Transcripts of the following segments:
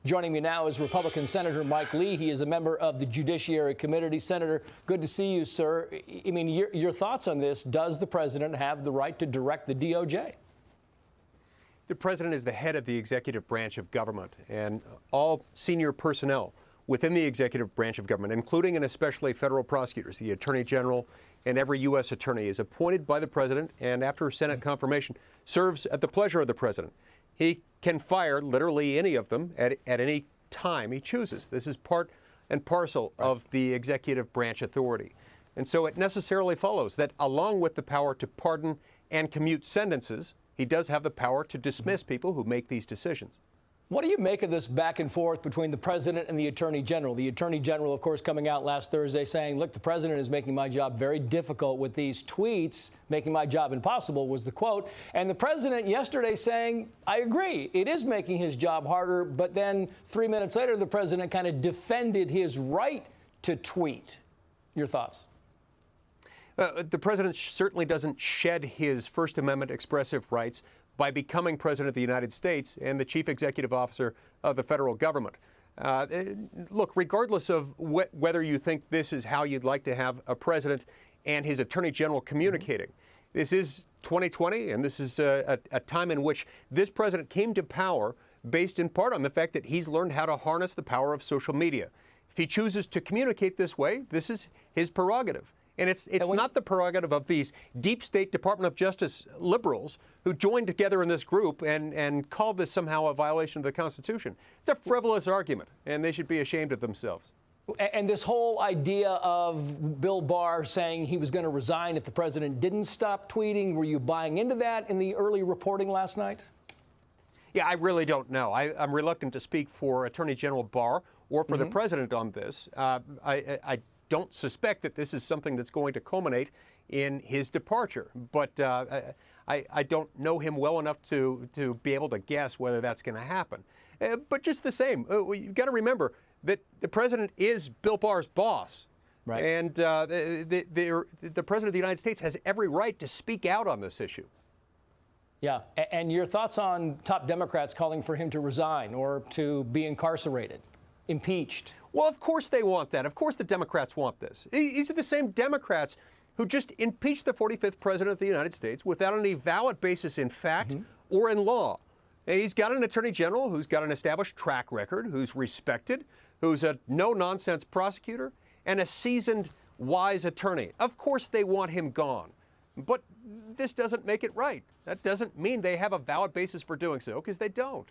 Joining me now is Republican Senator Mike Lee. He is a member of the Judiciary Committee. Senator, good to see you, sir. I mean, your thoughts on this. Does the president have the right to direct the DOJ? The president is the head of the executive branch of government, and all senior personnel within the executive branch of government, including and especially federal prosecutors, the attorney general, and every U.S. attorney is appointed by the president and, after Senate confirmation, serves at the pleasure of the president. He can fire literally any of them at any time he chooses. This is part and parcel of the executive branch authority. And so it necessarily follows that along with the power to pardon and commute sentences, he does have the power to dismiss people who make these decisions. What do you make of this back and forth between the president and the attorney general? The attorney general, of course, coming out last Thursday saying, look, the president is making my job very difficult with these tweets, making my job impossible was the quote. And the president yesterday saying, I agree, it is making his job harder. But then 3 minutes later, the president kind of defended his right to tweet. Your thoughts? The president certainly doesn't shed his First Amendment expressive rights by becoming president of the United States and the chief executive officer of the federal government. Look, regardless of whether you think this is how you'd like to have a president and his attorney general communicating, this is 2020, and this is a time in which this president came to power based in part on the fact that he's learned how to harness the power of social media. If he chooses to communicate this way, this is his prerogative. And it's not the prerogative of these deep state Department of Justice liberals who joined together in this group and called this somehow a violation of the Constitution. It's a frivolous argument, and they should be ashamed of themselves. And this whole idea of Bill Barr saying he was going to resign if the president didn't stop tweeting, were you buying into that in the early reporting last night? Yeah, I really don't know. I'm reluctant to speak for Attorney General Barr or for the president on this. I don't suspect that this is something that's going to culminate in his departure, but I don't know him well enough to be able to guess whether that's going to happen. But just the same, you've got to remember that the president is Bill Barr's boss. Right. And the president of the United States has every right to speak out on this issue. Yeah. And your thoughts on top Democrats calling for him to resign or to be incarcerated, impeached? Well, of course they want that. Of course the Democrats want this. These are the same Democrats who just impeached the 45th president of the United States without any valid basis in fact or in law. And he's got an attorney general who's got an established track record, who's respected, who's a no-nonsense prosecutor, and a seasoned, wise attorney. Of course they want him gone. But this doesn't make it right. That doesn't mean they have a valid basis for doing so, because they don't.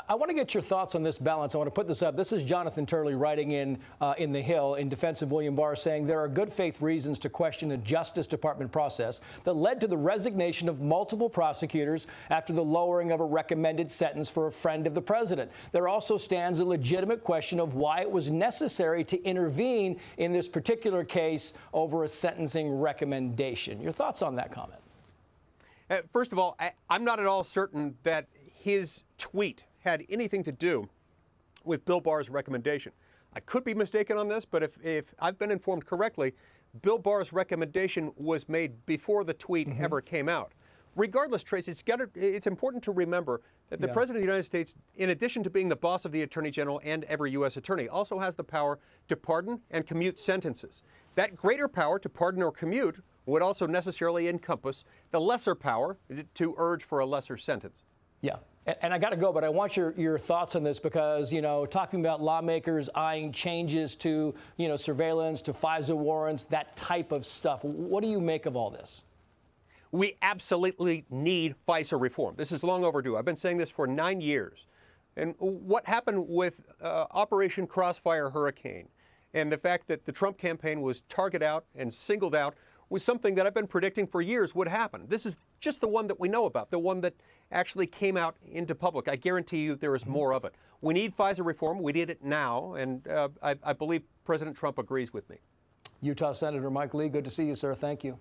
I want to get your thoughts on this balance. I want to put this up. This is Jonathan Turley writing in The Hill in defense of William Barr, saying there are good faith reasons to question the Justice Department process that led to the resignation of multiple prosecutors after the lowering of a recommended sentence for a friend of the president. There also stands a legitimate question of why it was necessary to intervene in this particular case over a sentencing recommendation. Your thoughts on that comment? First of all, I'm not at all certain that his tweet had anything to do with Bill Barr's recommendation. I could be mistaken on this, but if I've been informed correctly, Bill Barr's recommendation was made before the tweet ever came out. Regardless, Trace, it's important to remember that the President of the United States, in addition to being the boss of the Attorney General and every U.S. attorney, also has the power to pardon and commute sentences. That greater power to pardon or commute would also necessarily encompass the lesser power to urge for a lesser sentence. Yeah. And I got to go, but I want your thoughts on this because, you know, talking about lawmakers eyeing changes to, you know, surveillance, to FISA warrants, that type of stuff. What do you make of all this? We absolutely need FISA reform. This is long overdue. I've been saying this for 9 years. And what happened with Operation Crossfire Hurricane and the fact that the Trump campaign was targeted out and singled out was something that I've been predicting for years would happen. This is just the one that we know about, the one that actually came out into public. I guarantee you there is more of it. We need FISA reform. We need it now. And I believe President Trump agrees with me. Utah Senator Mike Lee, good to see you, sir. Thank you.